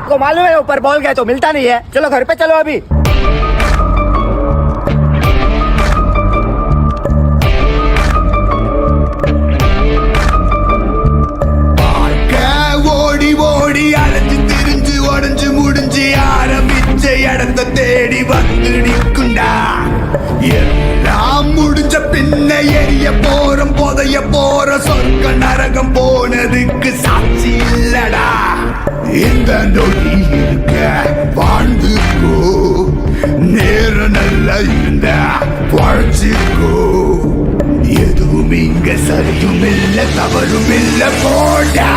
को मालूम है ऊपर बॉल गया तो मिलता नहीं है। चलो घर पे चलो अभी। ஓடி ஓடி அலைஞ்சு திரிஞ்சு உடஞ்சு முடிஞ்சு ஆரம்பிச்ச இடத்த தேடி வந்து நிற்குண்டா. எல்லாம் முடிஞ்ச பின்ன எரிய போறோம் புதைய போற சொர்க்க நரகம் போனதுக்கு சாட்சி இல்லடா. இந்த நொடி இருக்க வாழ்ந்துக்கோ, நேரம் நல்லா இருந்த பழச்சிக்கோ. எதுவும் இங்க சரியும் இல்ல தவறும் இல்ல போடா.